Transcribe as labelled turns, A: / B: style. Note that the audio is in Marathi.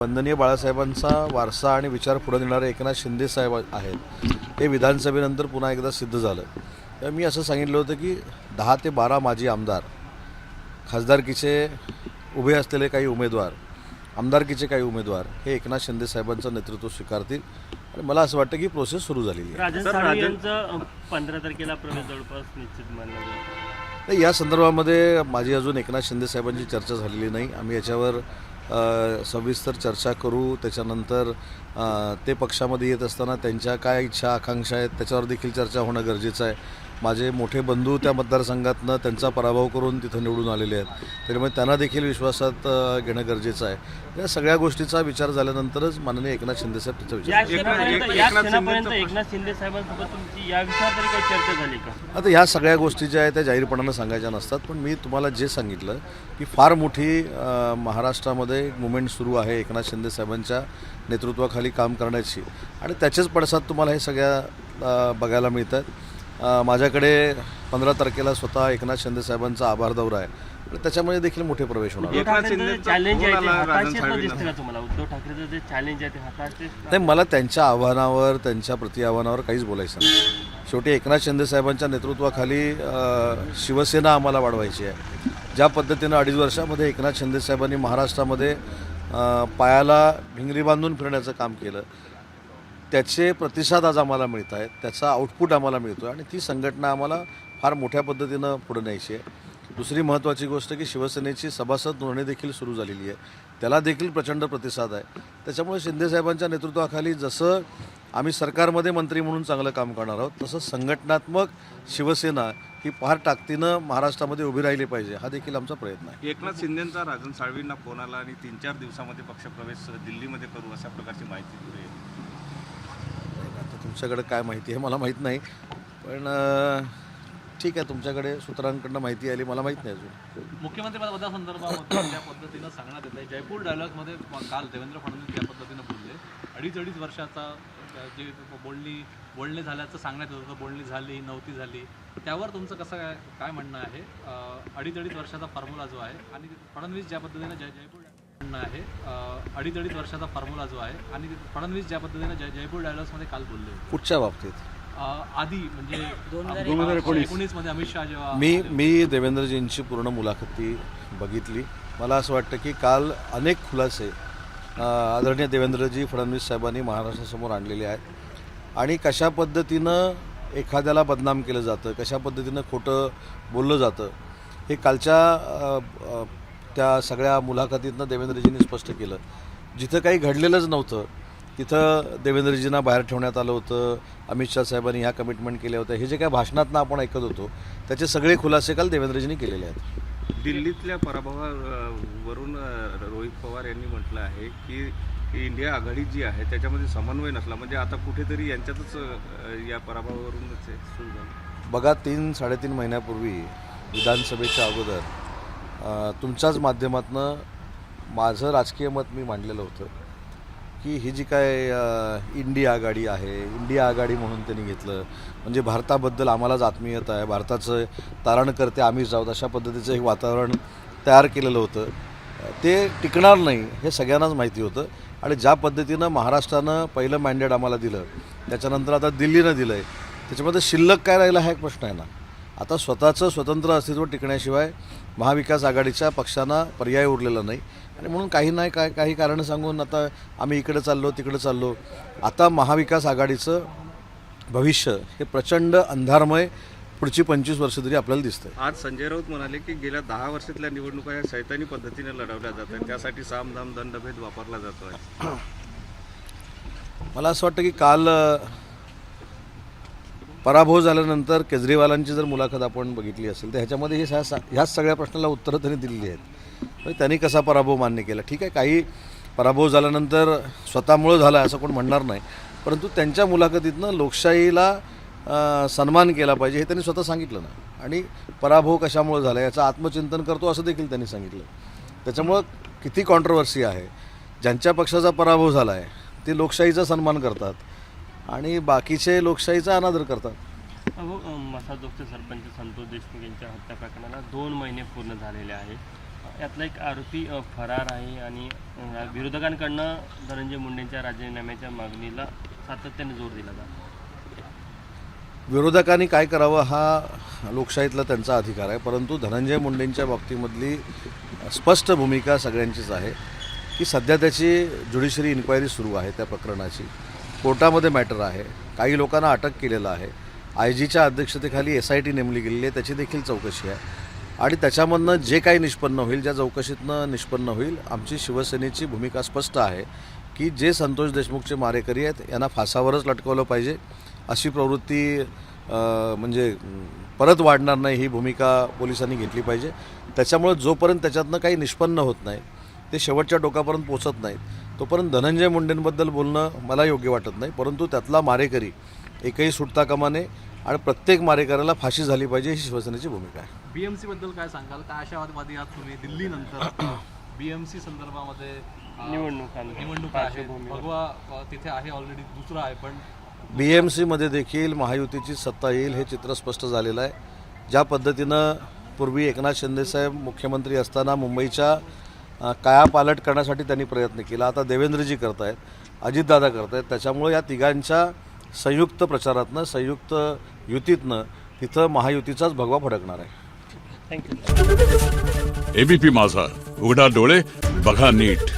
A: वंदनीय बाळासाहेबांचा वारसा आणि विचार पुढे नेणारे एकनाथ शिंदे साहेब आहेत. हे विधानसभेनंतर पुन्हा एकदा सिद्ध झालं. तर मी असं सांगितलं होतं की 10 ते 12 माजी आमदार, खासदारकीचे उभे असलेले काही उमेदवार, आमदारकीचे काही उमेदवार हे एकनाथ शिंदे साहेबांचं नेतृत्व स्वीकारतील. आणि मला असं वाटतं की प्रोसेस सुरू झालेली आहे.
B: राजन साळवी यांचं 15 तारखेला प्रवेश जवळपास निश्चित मानलं जातं.
A: या संदर्भामध्ये माझी अजून एकनाथ शिंदे साहेबांची चर्चा झालेली नाही. आम्ही याच्यावर सविस्तर चर्चा करू. त्याच्यानंतर ते पक्षामध्ये येत असताना त्यांच्या काय इच्छा आकांक्षा आहेत त्याच्यावर देखील चर्चा होणं गरजेचं आहे. माझे मोठे बंधू त्या मतदारसंघातनं त्यांचा पराभव करून तिथं निवडून आलेले आहेत, त्यामुळे त्यांना देखील विश्वासात घेणं गरजेचं आहे. या सगळ्या गोष्टीचा विचार झाल्यानंतरच माननीय एकनाथ शिंदे साहेब त्याचा विचार
B: एकनाथ शिंदे साहेबांसोबत तुमची या विषयावर तरी काही चर्चा झाली का?
A: आता ह्या सगळ्या गोष्टी ज्या आहेत त्या जाहीरपणानं सांगायच्या नसतात, पण मी तुम्हाला जे सांगितलं की फार मोठी महाराष्ट्रामध्ये एक मुवमेंट सुरू आहे एकनाथ शिंदे साहेबांच्या नेतृत्वाखाली काम करण्याची, आणि त्याचेच पडसाद तुम्हाला हे सगळ्या बघायला मिळतात. माझ्याकडे 15 तारखेला स्वतः एकनाथ शिंदे साहेबांचा आभार दौरा आहे, आणि त्याच्यामध्ये देखील मोठे प्रवेश होणार. नाही, मला त्यांच्या आव्हानावर, त्यांच्या प्रतिआव्हानावर काहीच बोलायचं नाही. शेवटी एकनाथ शिंदे साहेबांच्या नेतृत्वाखाली शिवसेना आम्हाला वाढवायची आहे. ज्या पद्धतीनं 2.5 वर्षामध्ये एकनाथ शिंदे साहेबांनी महाराष्ट्रामध्ये पायाला भिंगरी बांधून फिरण्याचं काम केलं, त्याचे प्रतिसाद आज आम्हाला मिळत आहेत, त्याचा आउटपुट आम्हाला मिळतो आहे, आणि ती संघटना आम्हाला फार मोठ्या पद्धतीनं पुढे न्यायची आहे. दुसरी महत्त्वाची गोष्ट की शिवसेनेची सभासद नोंदणी देखील सुरू झालेली आहे, त्याला देखील प्रचंड प्रतिसाद आहे. त्याच्यामुळे शिंदेसाहेबांच्या नेतृत्वाखाली जसं आम्ही सरकारमध्ये मंत्री म्हणून चांगलं काम करणार आहोत, तसं संघटनात्मक शिवसेना ही फार ताकदीनं महाराष्ट्रामध्ये उभी राहिली पाहिजे, हा देखील आमचा प्रयत्न आहे.
C: एकनाथ शिंदेंचा राजन साळवींना फोन आला आणि 3-4 दिवसामध्ये पक्षप्रवेश दिल्लीमध्ये करू अशा प्रकारची माहिती पुढे.
A: आता तुमच्याकडे काय माहिती आहे मला माहीत नाही, पण ठीक आहे, तुमच्याकडे सूत्रांकडनं माहिती आली, मला माहीत नाही अजून.
D: मुख्यमंत्री पदासंदर्भामध्ये ज्या पद्धतीनं सांगण्यात येत आहे, जयपूर डायलॉगमध्ये काल देवेंद्र फडणवीस ज्या पद्धतीनं बोलले, 2.5 वर्षाचा जे बोलणे झाल्याचं सांगण्यात येत होतं, बोलणी झाली नव्हती झाली, त्यावर तुमचं कसं काय म्हणणं आहे? 2.5 वर्षाचा फॉर्म्युला जो आहे आणि फडणवीस ज्या पद्धतीनं जयपूर म्हणणं आहे, 2.5 वर्षाचा फॉर्म्युला जो आहे आणि फडणवीस ज्या पद्धतीनं जयपूर डायलॉग्समध्ये काल बोलले.
A: कुठच्या बाबतीत?
D: आधी म्हणजे 2019 मध्ये अमित शहा जेव्हा
A: मी देवेंद्रजींची पूर्ण मुलाखती बघितली. मला असं वाटतं की काल अनेक खुलासे आदरणीय देवेंद्रजी फडणवीस साहेबांनी महाराष्ट्रासमोर आणलेले आहेत, आणि कशा पद्धतीनं एखाद्याला बदनाम केलं जातं, कशा पद्धतीनं खोटं बोललं जातं, हे कालच्या त्या सगळ्या मुलाखतीतनं देवेंद्रजींनी स्पष्ट केलं. जिथं काही घडलेलंच नव्हतं तिथं देवेंद्रजींना बाहेर ठेवण्यात आलं होतं, अमित शहा साहेबांनी ह्या कमिटमेंट केल्या होत्या, हे जे काही भाषणातनं आपण ऐकत होतो त्याचे सगळे खुलासे काल देवेंद्रजींनी केलेले आहेत.
C: दिल्लीतल्या पराभवावरून रोहित पवार यांनी म्हटलं आहे की इंडिया आघाडी जी आहे त्याच्यामध्ये समन्वय नसला, म्हणजे आता कुठेतरी यांच्यातच या पराभवावरूनच सुरू झालं.
A: बघा, 3-3.5 महिन्यापूर्वी विधानसभेच्या अगोदर तुमच्याच माध्यमातून माझं राजकीय मत मी मांडलेलं होतं की ही जी काय इंडिया आघाडी आहे, इंडिया आघाडी म्हणून त्यांनी घेतलं म्हणजे भारताबद्दल आम्हालाच आत्मीयता आहे, भारताचं तारणकर्ते आम्हीच आहोत, अशा पद्धतीचं एक वातावरण तयार केलेलं होतं. ते टिकणार नाही हे सगळ्यांनाच माहिती होतं, आणि ज्या पद्धतीनं महाराष्ट्रानं पहिलं मॅन्डेट आम्हाला दिलं, त्याच्यानंतर आता दिल्लीनं दिलं आहे, त्याच्यामध्ये शिल्लक काय राहिला हा एक प्रश्न आहे ना. आता स्वतःचं स्वतंत्र अस्तित्व टिकण्याशिवाय महाविकास आघाडीच्या पक्षांना पर्याय उरलेला नाही, आणि म्हणून काही कारणं सांगून आता आम्ही इकडे चाललो तिकडे चाललो. आता महाविकास आघाडीचं भविष्य हे प्रचंड अंधारमय पुढची 25 वर्ष तरी आपल्याला दिसतंय.
C: आज संजय राऊत म्हणाले की गेल्या 10 वर्षातल्या निवडणुका ह्या शैतानी पद्धतीने लढवल्या जात आहेत, त्यासाठी साम दाम दंडभेद वापरला जातो आहे.
A: मला असं वाटतं की काल पराभव झाल्यानंतर केजरीवालांची जर मुलाखत आपण बघितली असेल तर ह्याच्यामध्ये ह्याच सगळ्या प्रश्नाला उत्तरं त्यांनी दिलेली आहेत. त्यांनी कसा पराभव मान्य केला, ठीक आहे, काही पराभव झाल्यानंतर स्वतःमुळं झाला असं कोण म्हणणार नाही, परंतु त्यांच्या मुलाखतीतनं लोकशाहीला सन्मान केला पाहिजे हे त्यांनी स्वतः सांगितलं ना, आणि पराभव कशामुळे झाला याचं आत्मचिंतन करतो असं देखील त्यांनी सांगितलं. त्याच्यामुळं किती कॉन्ट्रोवर्सी आहे, ज्यांच्या पक्षाचा पराभव झाला आहे ते लोकशाहीचा सन्मान करतात आणि बाकीचे लोकशाहीचा अनादर करतात.
B: मसाजोगचे सरपंच संतोष देशमुख यांच्या हत्या प्रकरणाला 2 महिने पूर्ण झालेले आहेत. यातला एक आरोपी फरार आहे आणि विरोधकांकडनं धनंजय मुंडेंच्या राजीनाम्याच्या मागणीला सातत्याने जोर दिला जातो.
A: विरोधकांनी काय करावं हा लोकशाहीतला त्यांचा अधिकार आहे, परंतु धनंजय मुंडेंच्या बाबतीमधली स्पष्ट भूमिका सगळ्यांचीच आहे की सध्या त्याची ज्युडिशरी इन्क्वायरी सुरू आहे. त्या प्रकरणाची कोर्टामध्ये मॅटर आहे. काही लोकांना अटक केलेलं आहे. IGच्या अध्यक्षतेखाली SIT नेमली गेलेली आहे, त्याची देखील चौकशी आहे आणि त्याच्यामधनं जे काही निष्पन्न होईल, ज्या चौकशीतनं निष्पन्न होईल, आमची शिवसेनेची भूमिका स्पष्ट आहे की जे संतोष देशमुखचे मारेकरी आहेत यांना फासावरच लटकवलं पाहिजे. अशी प्रवृत्ती म्हणजे परत वाढणार नाही ही भूमिका पोलिसांनी घेतली पाहिजे. त्याच्यामुळे जोपर्यंत त्याच्यातनं काही निष्पन्न होत नाही, ते शेवटच्या टोकापर्यंत पोचत नाहीत, तोपर्यंत धनंजय मुंडेंबद्दल बोलणं मला योग्य वाटत नाही. परंतु त्यातला मारेकरी एकही सुटता कामा नये आणि प्रत्येक मारेकऱ्याला फाशी झाली पाहिजे, ही शिवसेनेची भूमिका आहे.
D: BMC बद्दल काय सांगाल? काय आशावादी आहात तुम्ही? दिल्लीनंतर BMC संदर्भामध्ये निवडणूक आहे, भगवा तिथे आहे, ऑलरेडी दुसरा आहे, पण
A: BMCमध्ये देखील महायुतीची सत्ता येईल हे चित्र स्पष्ट झालेलं आहे. ज्या पद्धतीनं पूर्वी एकनाथ शिंदेसाहेब मुख्यमंत्री असताना मुंबईच्या कायापालट करण्यासाठी त्यांनी प्रयत्न केला, आता देवेंद्रजी करत आहेत, अजितदादा करत आहेत. त्याच्यामुळे या तिघांच्या संयुक्त प्रचारातनं, संयुक्त युतीतनं तिथं महायुतीचाच भगवा फडकणार आहे.
B: थँक्यू.
E: ABP माझा, उघडा डोळे बघा नीट.